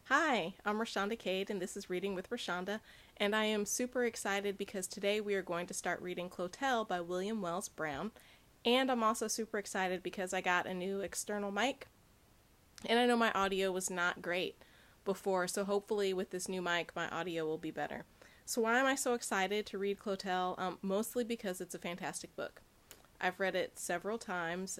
Hi, I'm Rashonda Cade, and this is Reading with Rashonda, and I am super excited because today we are going to start reading Clotel by William Wells Brown, and I'm also super excited because I got a new external mic, and I know my audio was not great before, so hopefully with this new mic my audio will be better. So why am I so excited to read Clotel? Mostly because it's a fantastic book. I've read it several times.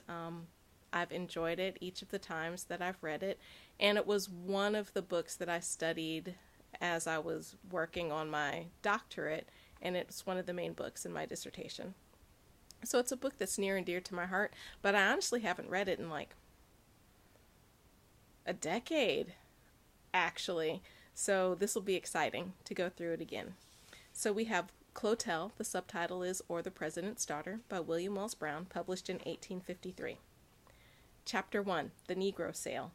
I've enjoyed it each of the times that I've read it, and it was one of the books that I studied as I was working on my doctorate, and it's one of the main books in my dissertation. So it's a book that's near and dear to my heart, but I honestly haven't read it in like a decade, actually. So this will be exciting to go through it again. So we have Clotel, the subtitle is Or the President's Daughter, by William Wells Brown, published in 1853. Chapter 1, The Negro Sale.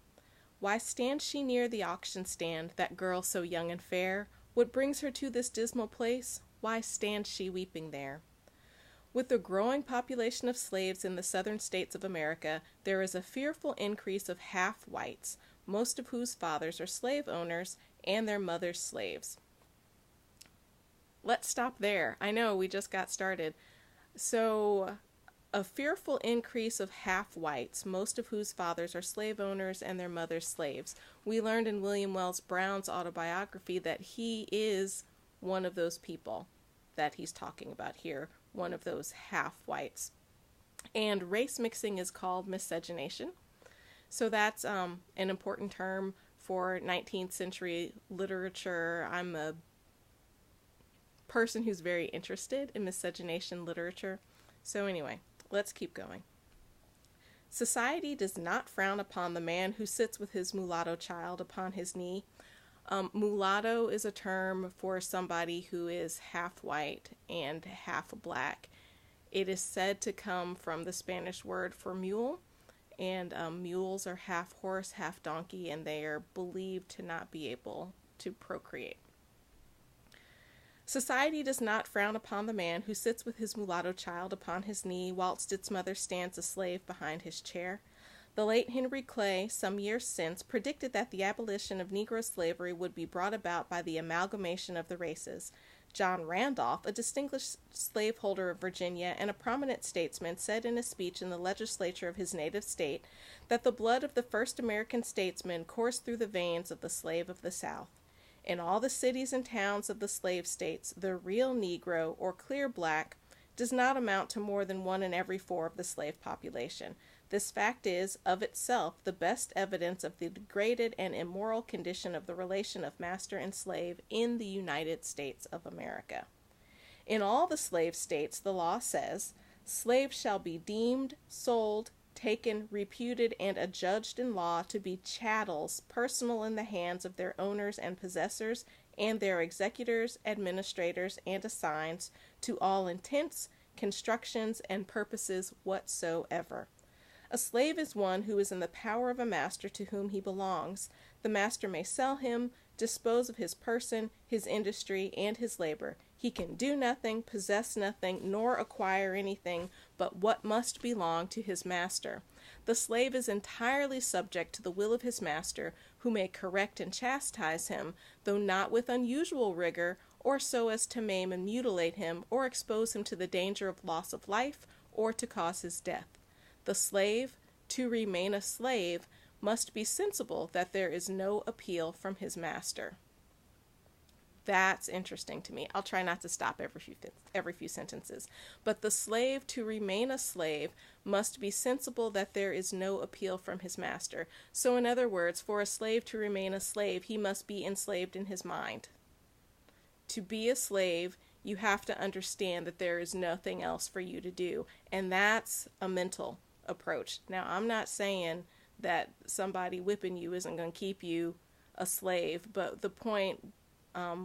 Why stands she near the auction stand, that girl so young and fair? What brings her to this dismal place? Why stands she weeping there? With the growing population of slaves in the southern states of America, there is a fearful increase of half-whites, most of whose fathers are slave owners and their mothers slaves. Let's stop there. I know, we just got started. So, a fearful increase of half-whites, most of whose fathers are slave owners and their mothers slaves. We learned in William Wells Brown's autobiography that he is one of those people that he's talking about here, one of those half-whites. And race mixing is called miscegenation. So that's an important term for 19th century literature. I'm a person who's very interested in miscegenation literature. So anyway, let's keep going. Society does not frown upon the man who sits with his mulatto child upon his knee. Mulatto is a term for somebody who is half white and half black. It is said to come from the Spanish word for mule, and mules are half horse, half donkey, and they are believed to not be able to procreate. Society does not frown upon the man who sits with his mulatto child upon his knee, whilst its mother stands a slave behind his chair. The late Henry Clay, some years since, predicted that the abolition of Negro slavery would be brought about by the amalgamation of the races. John Randolph, a distinguished slaveholder of Virginia and a prominent statesman, said in a speech in the legislature of his native state that the blood of the first American statesman coursed through the veins of the slave of the South. In all the cities and towns of the slave states, the real Negro, or clear black, does not amount to more than 1 in every 4 of the slave population. This fact is, of itself, the best evidence of the degraded and immoral condition of the relation of master and slave in the United States of America. In all the slave states, the law says, slaves shall be deemed, sold, taken, reputed, and adjudged in law to be chattels, personal in the hands of their owners and possessors, and their executors, administrators, and assigns, to all intents, constructions, and purposes whatsoever. A slave is one who is in the power of a master to whom he belongs. The master may sell him, dispose of his person, his industry, and his labor. He can do nothing, possess nothing, nor acquire anything but what must belong to his master. The slave is entirely subject to the will of his master, who may correct and chastise him, though not with unusual rigor, or so as to maim and mutilate him, or expose him to the danger of loss of life, or to cause his death. The slave, to remain a slave, must be sensible that there is no appeal from his master. That's interesting to me. I'll try not to stop every few sentences. But the slave, to remain a slave, must be sensible that there is no appeal from his master. So in other words, for a slave to remain a slave, he must be enslaved in his mind. To be a slave, you have to understand that there is nothing else for you to do. And that's a mental approach. Now, I'm not saying that somebody whipping you isn't going to keep you a slave, but the point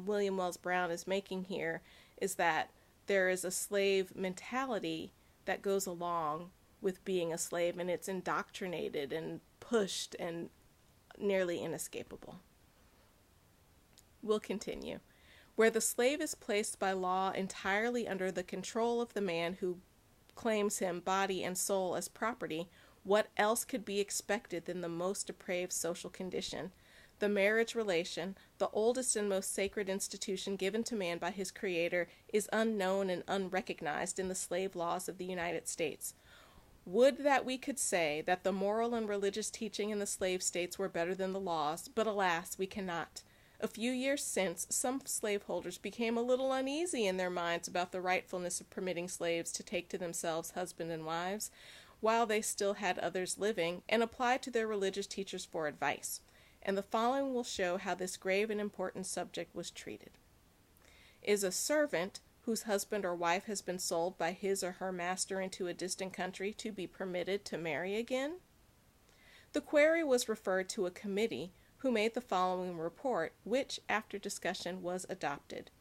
William Wells Brown is making here is that there is a slave mentality that goes along with being a slave, and it's indoctrinated and pushed and nearly inescapable. We'll continue. Where the slave is placed by law entirely under the control of the man who claims him body and soul as property, what else could be expected than the most depraved social condition? The marriage relation, the oldest and most sacred institution given to man by his Creator, is unknown and unrecognized in the slave laws of the United States. Would that we could say that the moral and religious teaching in the slave states were better than the laws, but alas, we cannot. A few years since, some slaveholders became a little uneasy in their minds about the rightfulness of permitting slaves to take to themselves husbands and wives, while they still had others living, and applied to their religious teachers for advice. And the following will show how this grave and important subject was treated. Is a servant whose husband or wife has been sold by his or her master into a distant country to be permitted to marry again? The query was referred to a committee who made the following report, which, after discussion, was adopted.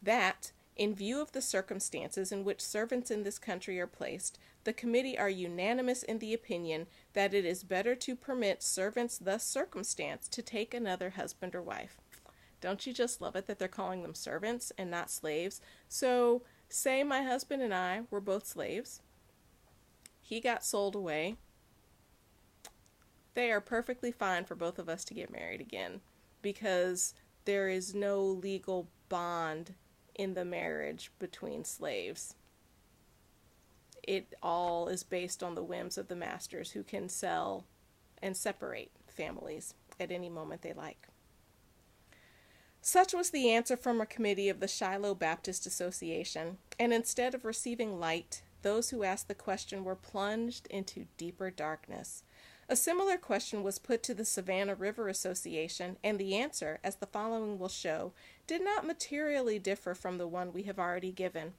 That, in view of the circumstances in which servants in this country are placed, the committee are unanimous in the opinion that it is better to permit servants thus circumstanced to take another husband or wife. Don't you just love it that they're calling them servants and not slaves? So, say my husband and I were both slaves. He got sold away. They are perfectly fine for both of us to get married again because there is no legal bond in the marriage between slaves. It all is based on the whims of the masters, who can sell and separate families at any moment they like. Such was the answer from a committee of the Shiloh Baptist Association, and instead of receiving light, those who asked the question were plunged into deeper darkness. A similar question was put to the Savannah River Association, and the answer, as the following will show, did not materially differ from the one we have already given.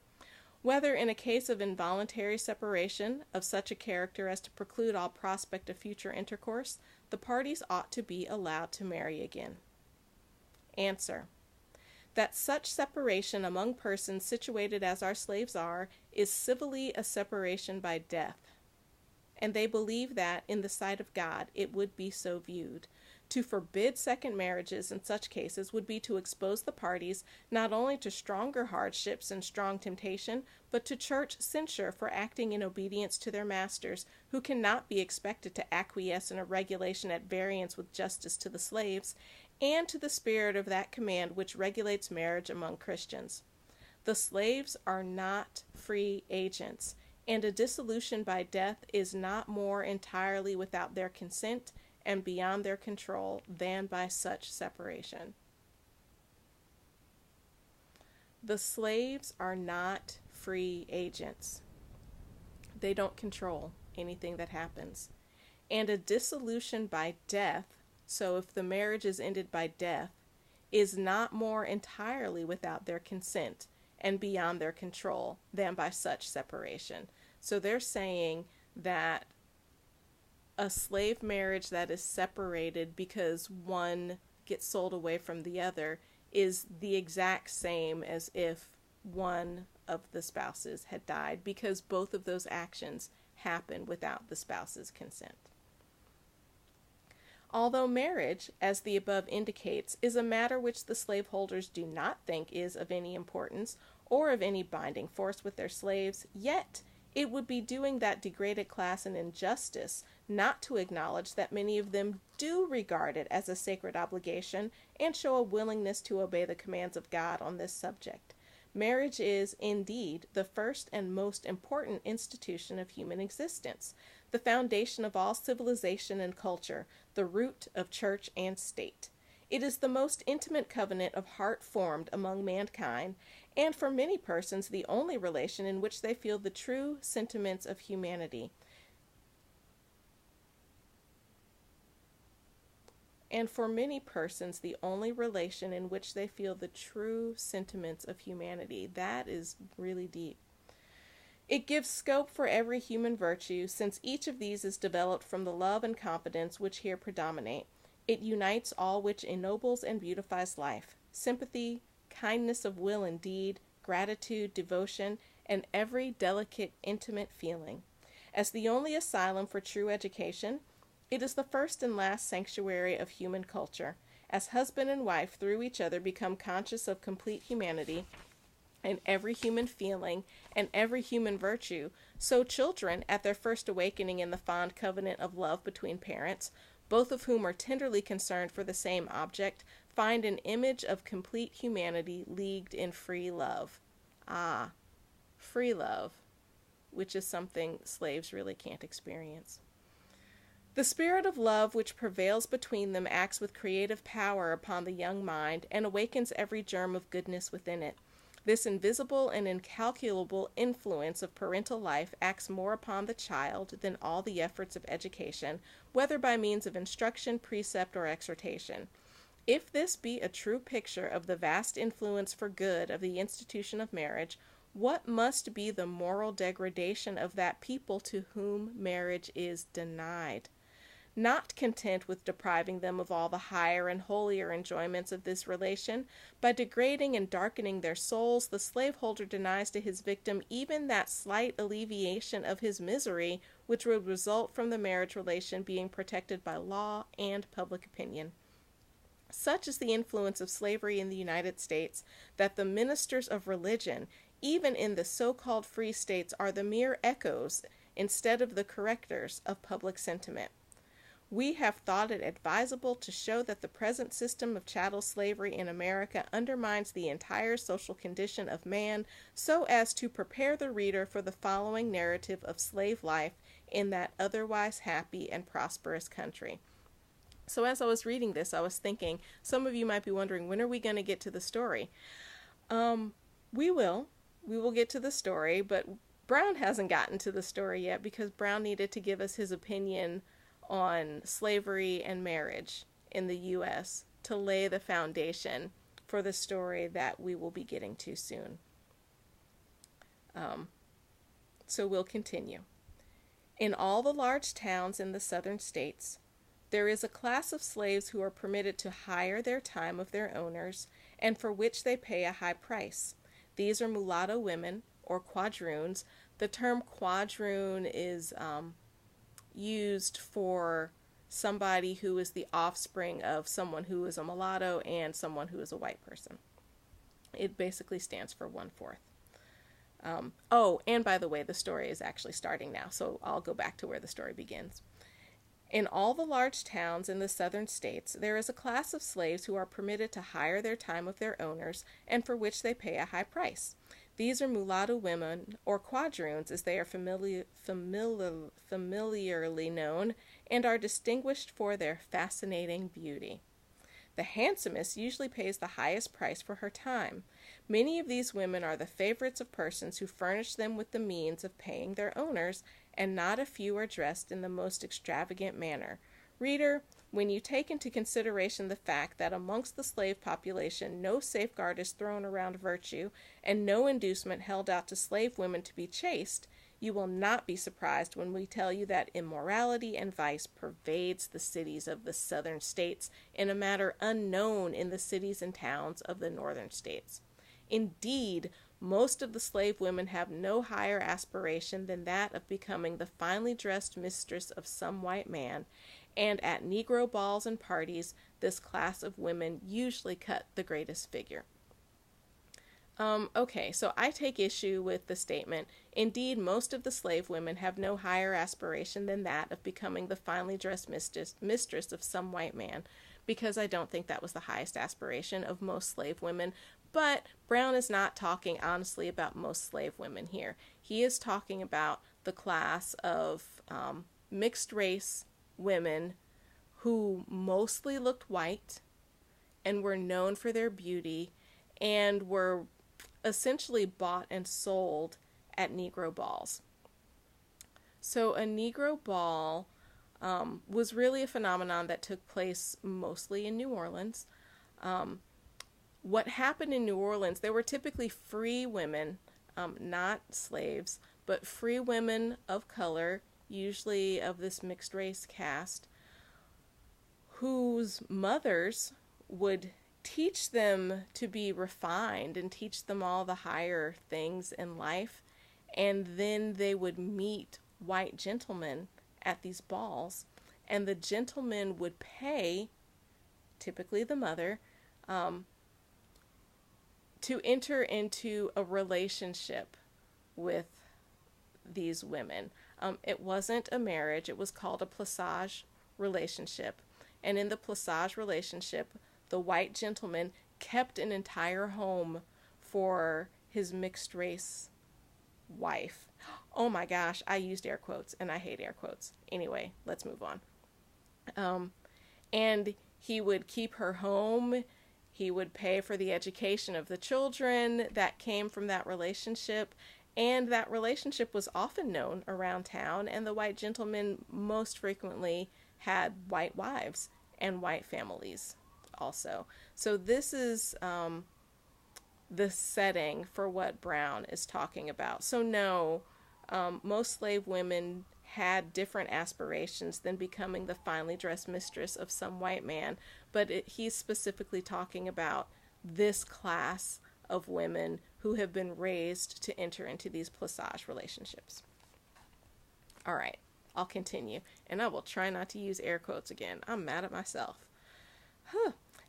Whether in a case of involuntary separation of such a character as to preclude all prospect of future intercourse, the parties ought to be allowed to marry again. Answer: that such separation among persons situated as our slaves are is civilly a separation by death, and they believe that, in the sight of God, it would be so viewed. To forbid second marriages in such cases would be to expose the parties not only to stronger hardships and strong temptation, but to church censure for acting in obedience to their masters, who cannot be expected to acquiesce in a regulation at variance with justice to the slaves, and to the spirit of that command which regulates marriage among Christians. The slaves are not free agents, and a dissolution by death is not more entirely without their consent and beyond their control than by such separation. The slaves are not free agents. They don't control anything that happens. And a dissolution by death, so if the marriage is ended by death, is not more entirely without their consent and beyond their control than by such separation. So they're saying that a slave marriage that is separated because one gets sold away from the other is the exact same as if one of the spouses had died, because both of those actions happen without the spouse's consent. Although marriage, as the above indicates, is a matter which the slaveholders do not think is of any importance or of any binding force with their slaves, yet it would be doing that degraded class an injustice not to acknowledge that many of them do regard it as a sacred obligation and show a willingness to obey the commands of God on this subject. Marriage is, indeed, the first and most important institution of human existence, the foundation of all civilization and culture, the root of church and state. It is the most intimate covenant of heart formed among mankind, and for many persons the only relation in which they feel the true sentiments of humanity. That is really deep. It gives scope for every human virtue, since each of these is developed from the love and confidence which here predominate. It unites all which ennobles and beautifies life: sympathy, kindness of will and deed, gratitude, devotion, and every delicate, intimate feeling. As the only asylum for true education, it is the first and last sanctuary of human culture. As husband and wife through each other become conscious of complete humanity and every human feeling and every human virtue, so children, at their first awakening in the fond covenant of love between parents, both of whom are tenderly concerned for the same object, find an image of complete humanity leagued in free love. Ah, free love, which is something slaves really can't experience. The spirit of love which prevails between them acts with creative power upon the young mind and awakens every germ of goodness within it. This invisible and incalculable influence of parental life acts more upon the child than all the efforts of education, whether by means of instruction, precept, or exhortation. If this be a true picture of the vast influence for good of the institution of marriage, what must be the moral degradation of that people to whom marriage is denied? Not content with depriving them of all the higher and holier enjoyments of this relation, by degrading and darkening their souls, the slaveholder denies to his victim even that slight alleviation of his misery which would result from the marriage relation being protected by law and public opinion. Such is the influence of slavery in the United States that the ministers of religion, even in the so-called free states, are the mere echoes, instead of the correctors, of public sentiment. We have thought it advisable to show that the present system of chattel slavery in America undermines the entire social condition of man, so as to prepare the reader for the following narrative of slave life in that otherwise happy and prosperous country. So as I was reading this, I was thinking, some of you might be wondering, when are we going to get to the story? We will. We will get to the story, but Brown hasn't gotten to the story yet because Brown needed to give us his opinion on slavery and marriage in the U.S. to lay the foundation for the story that we will be getting to soon. So we'll continue. In all the large towns in the southern states, there is a class of slaves who are permitted to hire their time of their owners, and for which they pay a high price. These are mulatto women, or quadroons. The term quadroon is used for somebody who is the offspring of someone who is a mulatto and someone who is a white person. It basically stands for 1/4. And by the way, the story is actually starting now, so I'll go back to where the story begins. In all the large towns in the southern states, there is a class of slaves who are permitted to hire their time of their owners, and for which they pay a high price. These are mulatto women, or quadroons, as they are familiarly known, and are distinguished for their fascinating beauty. The handsomest usually pays the highest price for her time. Many of these women are the favorites of persons who furnish them with the means of paying their owners, and not a few are dressed in the most extravagant manner. Reader, when you take into consideration the fact that amongst the slave population no safeguard is thrown around virtue, and no inducement held out to slave women to be chaste, you will not be surprised when we tell you that immorality and vice pervades the cities of the southern states in a manner unknown in the cities and towns of the northern states. Indeed, most of the slave women have no higher aspiration than that of becoming the finely dressed mistress of some white man, and at Negro balls and parties, this class of women usually cut the greatest figure. Okay, so I take issue with the statement, indeed, most of the slave women have no higher aspiration than that of becoming the finely dressed mistress of some white man, because I don't think that was the highest aspiration of most slave women. But Brown is not talking honestly about most slave women here. He is talking about the class of mixed race women who mostly looked white and were known for their beauty and were essentially bought and sold at Negro balls. So a Negro ball was really a phenomenon that took place mostly in New Orleans. What happened in New Orleans, there were typically free women, not slaves, but free women of color, usually of this mixed race caste, whose mothers would teach them to be refined and teach them all the higher things in life, and then they would meet white gentlemen at these balls, and the gentleman would pay, typically the mother, to enter into a relationship with these women. It wasn't a marriage, it was called a plaçage, relationship. And in the plissage relationship, the white gentleman kept an entire home for his mixed race wife. Oh my gosh, I used air quotes and I hate air quotes. Anyway, let's move on. And he would keep her home. He would pay for the education of the children that came from that relationship. And that relationship was often known around town, and the white gentleman most frequently had white wives and white families also. So this is the setting for what Brown is talking about. So no, most slave women had different aspirations than becoming the finely dressed mistress of some white man, but he's specifically talking about this class of women who have been raised to enter into these plissage relationships. All right, I'll continue, and I will try not to use air quotes again. I'm mad at myself.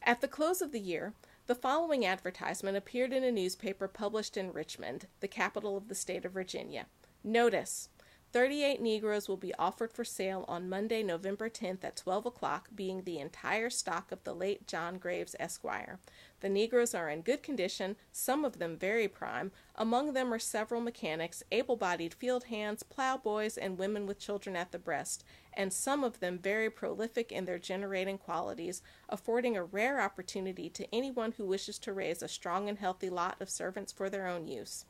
At the close of the year, the following advertisement appeared in a newspaper published in Richmond, the capital of the state of Virginia. Notice: 38 Negroes will be offered for sale on Monday, November 10th at 12 o'clock, being the entire stock of the late John Graves, Esquire. The Negroes are in good condition, some of them very prime. Among them are several mechanics, able-bodied field hands, plowboys, and women with children at the breast, and some of them very prolific in their generating qualities, affording a rare opportunity to anyone who wishes to raise a strong and healthy lot of servants for their own use.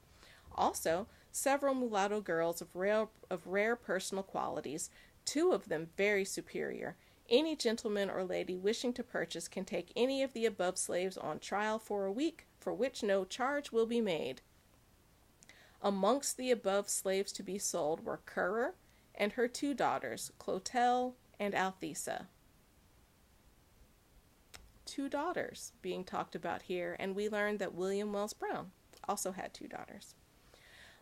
Also, several mulatto girls of rare personal qualities, 2 of them very superior. Any gentleman or lady wishing to purchase can take any of the above slaves on trial for a week, for which no charge will be made. Amongst the above slaves to be sold were Currer and her 2 daughters, Clotel and Althesa. 2 daughters being talked about here, and we learned that William Wells Brown also had 2 daughters.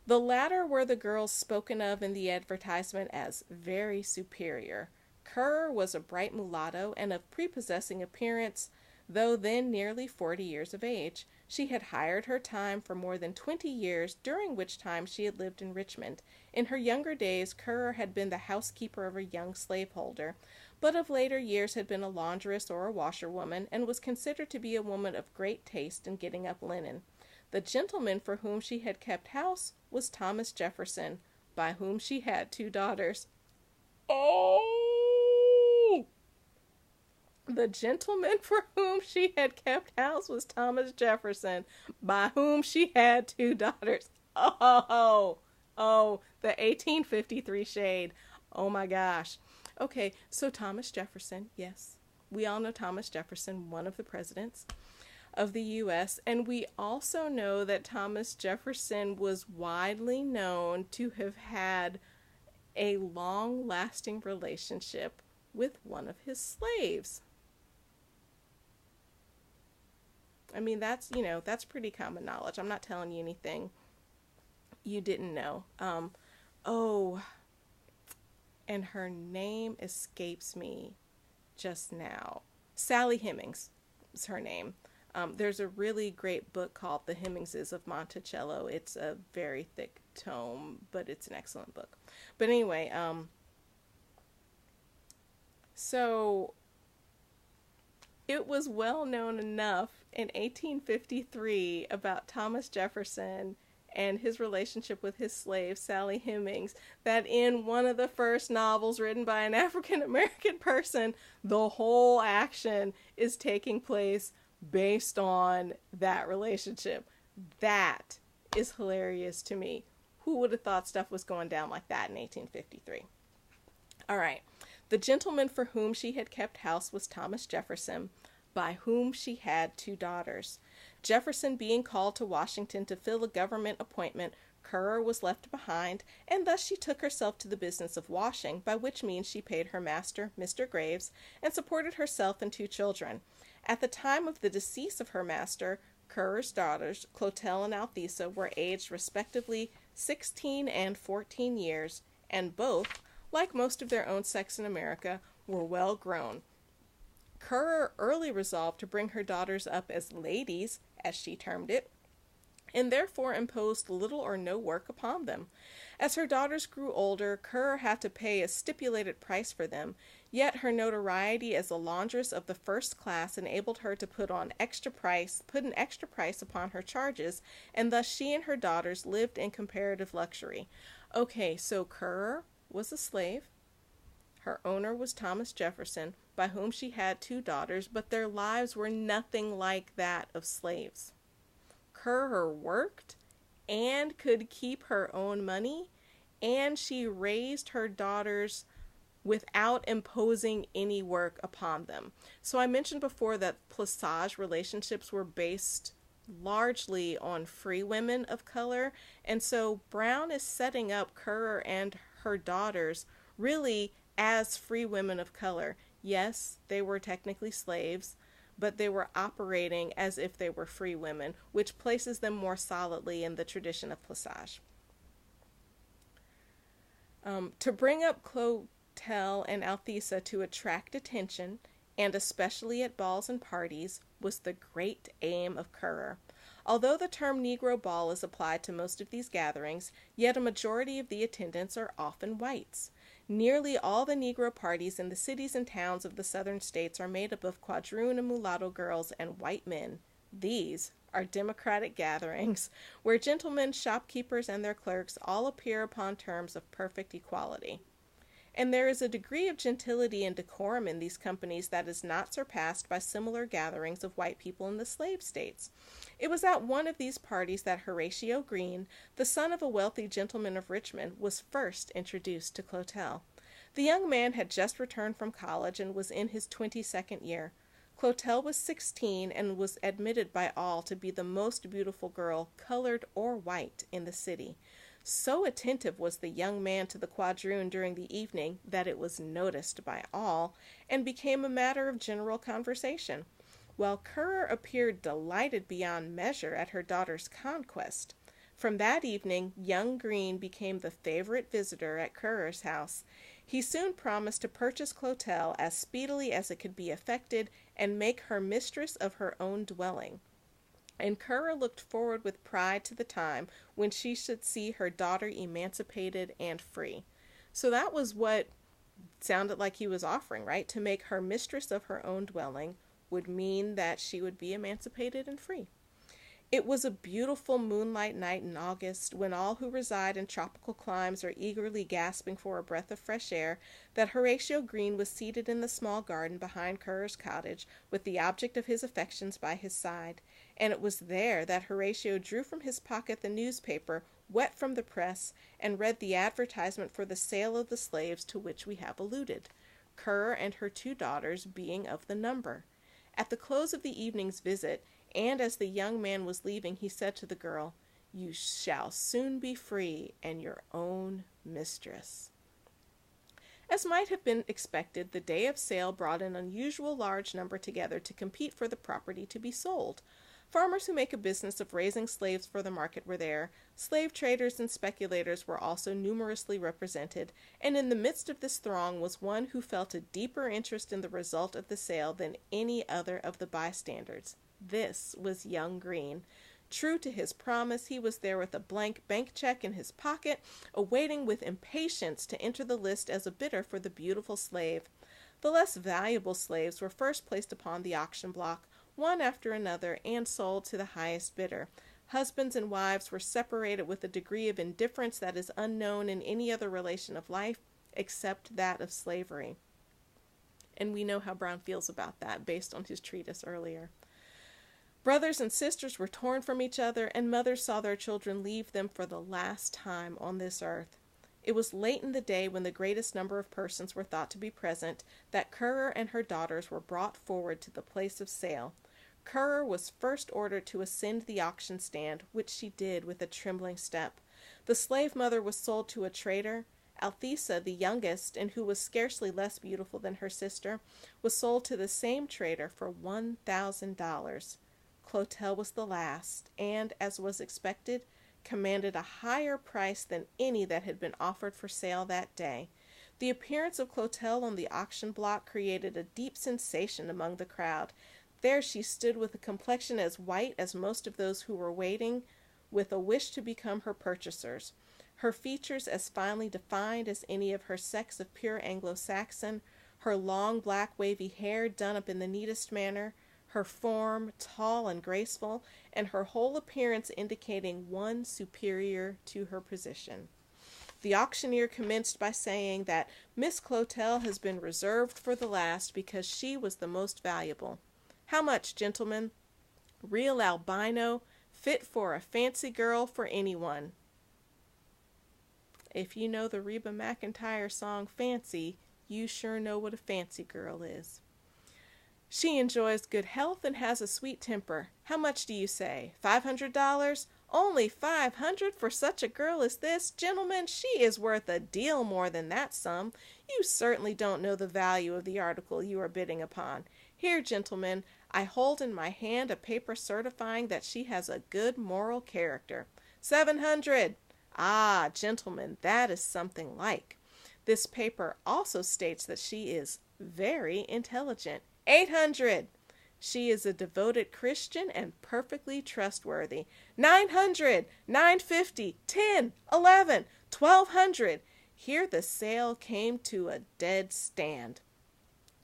The latter were the girls spoken of in the advertisement as very superior. Currer was a bright mulatto and of prepossessing appearance, though then nearly 40 years of age. She had hired her time for more than 20 years, during which time she had lived in Richmond. In her younger days, Currer had been the housekeeper of a young slaveholder, but of later years had been a laundress or a washerwoman, and was considered to be a woman of great taste in getting up linen. The gentleman for whom she had kept house was Thomas Jefferson, by whom she had 2 daughters. Oh! The gentleman for whom she had kept house was Thomas Jefferson, by whom she had 2 daughters. Oh, the 1853 shade. Oh my gosh. Okay, so Thomas Jefferson, yes, we all know Thomas Jefferson, one of the presidents of the U.S., and we also know that Thomas Jefferson was widely known to have had a long-lasting relationship with one of his slaves. I mean, that's pretty common knowledge. I'm not telling you anything you didn't know. And her name escapes me just now. Sally Hemings is her name. There's a really great book called The Hemingses of Monticello. It's a very thick tome, but it's an excellent book. But anyway, so it was well known enough in 1853 about Thomas Jefferson and his relationship with his slave, Sally Hemings, that in one of the first novels written by an African American person, the whole action is taking place based on that relationship. That is hilarious to me. Who would have thought stuff was going down like that in 1853? All right. The gentleman for whom she had kept house was Thomas Jefferson, by whom she had 2 daughters. Jefferson being called to Washington to fill a government appointment, Currer was left behind, and thus she took herself to the business of washing, by which means she paid her master, Mr. Graves, and supported herself and 2 children. At the time of the decease of her master, Currer's daughters, Clotel and Althesa, were aged respectively 16 and 14 years, and both, like most of their own sex in America, were well grown. Currer early resolved to bring her daughters up as ladies, as she termed it, and therefore imposed little or no work upon them. As her daughters grew older, Kerr had to pay a stipulated price for them, yet her notoriety as a laundress of the first class enabled her to put an extra price upon her charges, and thus she and her daughters lived in comparative luxury. Okay, so Kerr was a slave. Her owner was Thomas Jefferson, by whom she had 2 daughters, but their lives were nothing like that of slaves. Kerr worked and could keep her own money, and she raised her daughters without imposing any work upon them. So I mentioned before that plissage relationships were based largely on free women of color, and so Brown is setting up Kerr and her daughters really as free women of color. Yes, they were technically slaves, but they were operating as if they were free women, which places them more solidly in the tradition of plissage. To bring up Clotel and Althesa to attract attention, and especially at balls and parties, was the great aim of Currer. Although the term Negro ball is applied to most of these gatherings, yet a majority of the attendants are often whites. Nearly all the Negro parties in the cities and towns of the southern states are made up of quadroon and mulatto girls and white men. These are democratic gatherings where gentlemen, shopkeepers, and their clerks all appear upon terms of perfect equality. And there is a degree of gentility and decorum in these companies that is not surpassed by similar gatherings of white people in the slave states. It was at one of these parties that Horatio Green, the son of a wealthy gentleman of Richmond, was first introduced to Clotel. The young man had just returned from college and was in his 22nd year. Clotel was 16 and was admitted by all to be the most beautiful girl, colored or white, in the city. So attentive was the young man to the quadroon during the evening that it was noticed by all and became a matter of general conversation, while Currer appeared delighted beyond measure at her daughter's conquest. From that evening, young Green became the favorite visitor at Currer's house. He soon promised to purchase Clotel as speedily as it could be effected and make her mistress of her own dwelling. And Currer looked forward with pride to the time when she should see her daughter emancipated and free. So that was what sounded like he was offering, right? To make her mistress of her own dwelling would mean that she would be emancipated and free. It was a beautiful moonlight night in August, when all who reside in tropical climes are eagerly gasping for a breath of fresh air, that Horatio Green was seated in the small garden behind Currer's cottage, with the object of his affections by his side. And it was there that Horatio drew from his pocket the newspaper, wet from the press, and read the advertisement for the sale of the slaves to which we have alluded, Currer and her 2 daughters being of the number. At the close of the evening's visit, and as the young man was leaving, he said to the girl, "You shall soon be free and your own mistress." As might have been expected, the day of sale brought an unusual large number together to compete for the property to be sold. Farmers who make a business of raising slaves for the market were there. Slave traders and speculators were also numerously represented, and in the midst of this throng was one who felt a deeper interest in the result of the sale than any other of the bystanders. This was young Green. True to his promise, he was there with a blank bank check in his pocket, awaiting with impatience to enter the list as a bidder for the beautiful slave. The less valuable slaves were first placed upon the auction block, one after another, and sold to the highest bidder. Husbands and wives were separated with a degree of indifference that is unknown in any other relation of life except that of slavery. And we know how Brown feels about that based on his treatise earlier. Brothers and sisters were torn from each other, and mothers saw their children leave them for the last time on this earth. It was late in the day, when the greatest number of persons were thought to be present, that Currer and her daughters were brought forward to the place of sale. Currer was first ordered to ascend the auction stand, which she did with a trembling step. The slave mother was sold to a trader. Althesa, the youngest, and who was scarcely less beautiful than her sister, was sold to the same trader for $1,000. Clotel was the last, and, as was expected, commanded a higher price than any that had been offered for sale that day. The appearance of Clotel on the auction block created a deep sensation among the crowd. There she stood with a complexion as white as most of those who were waiting, with a wish to become her purchasers. Her features as finely defined as any of her sex of pure Anglo-Saxon, her long black wavy hair done up in the neatest manner, her form tall and graceful, and her whole appearance indicating one superior to her position. The auctioneer commenced by saying that Miss Clotel has been reserved for the last because she was the most valuable. How much, gentlemen? Real albino, fit for a fancy girl for anyone. If you know the Reba McEntire song Fancy, you sure know what a fancy girl is. She enjoys good health and has a sweet temper. How much do you say? $500? Only $500 for such a girl as this? Gentlemen, she is worth a deal more than that sum. You certainly don't know the value of the article you are bidding upon. Here, gentlemen, I hold in my hand a paper certifying that she has a good moral character. 700. Ah, gentlemen, that is something like. This paper also states that she is very intelligent. 800. She is a devoted Christian and perfectly trustworthy. 900, 950, 10, 11, 1200. Here the sale came to a dead stand.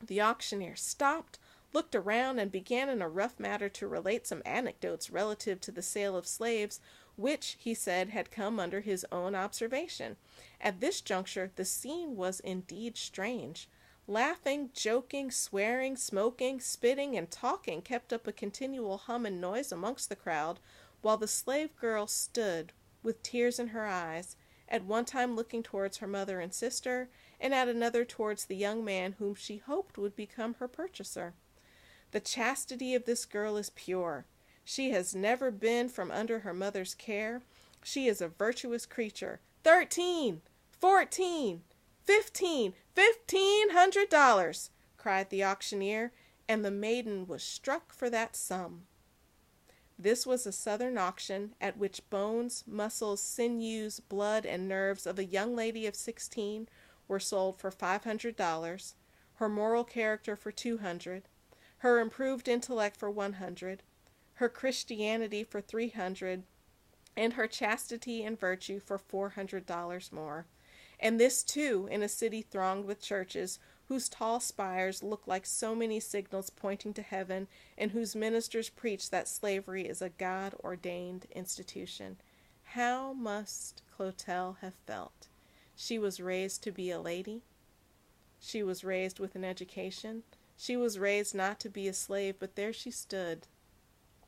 The auctioneer stopped, looked around, and began in a rough manner to relate some anecdotes relative to the sale of slaves, which, he said, had come under his own observation. At this juncture the scene was indeed strange. Laughing, joking, swearing, smoking, spitting, and talking kept up a continual hum and noise amongst the crowd, while the slave girl stood, with tears in her eyes, at one time looking towards her mother and sister, and at another towards the young man whom she hoped would become her purchaser. The chastity of this girl is pure. She has never been from under her mother's care. She is a virtuous creature. 13, 14, 15, $1,500, cried the auctioneer, and the maiden was struck for that sum. This was a Southern auction at which bones, muscles, sinews, blood, and nerves of a young lady of 16 were sold for $500, her moral character for $200, her improved intellect for $100, her Christianity for $300, and her chastity and virtue for $400 more. And this, too, in a city thronged with churches, whose tall spires look like so many signals pointing to heaven, and whose ministers preach that slavery is a God-ordained institution. How must Clotel have felt? She was raised to be a lady. She was raised with an education. She was raised not to be a slave, but there she stood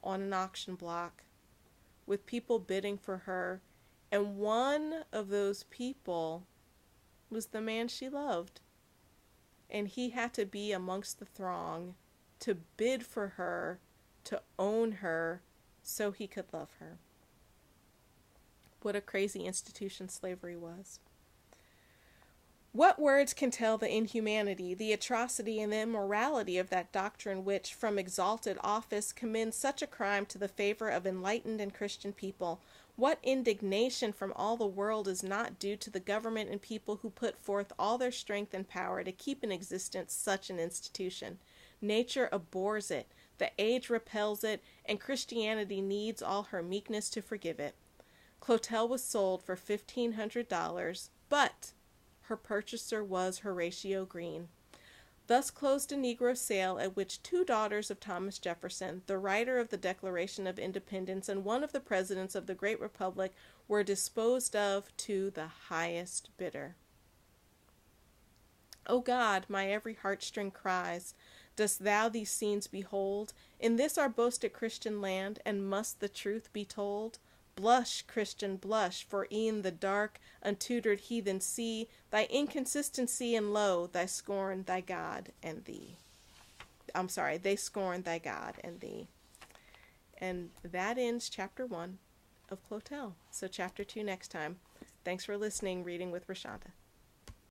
on an auction block with people bidding for her, and one of those people was the man she loved, and he had to be amongst the throng to bid for her, to own her, so he could love her. What a crazy institution slavery was. What words can tell the inhumanity, the atrocity, and the immorality of that doctrine which, from exalted office, commends such a crime to the favor of enlightened and Christian people? What indignation from all the world is not due to the government and people who put forth all their strength and power to keep in existence such an institution? Nature abhors it, the age repels it, and Christianity needs all her meekness to forgive it. Clotel was sold for $1,500, but her purchaser was Horatio Green. Thus closed a Negro sale at which two daughters of Thomas Jefferson, the writer of the Declaration of Independence and one of the presidents of the great republic, were disposed of to the highest bidder. O God, my every heartstring cries, dost thou these scenes behold? In this our boasted Christian land, and must the truth be told? Blush, Christian, blush, for e'en the dark, untutored heathen see thy inconsistency, and lo, thy scorn thy God and thee. They scorn thy God and thee. And that ends chapter 1 of Clotel. So chapter 2 next time. Thanks for listening. Reading with Rashonda.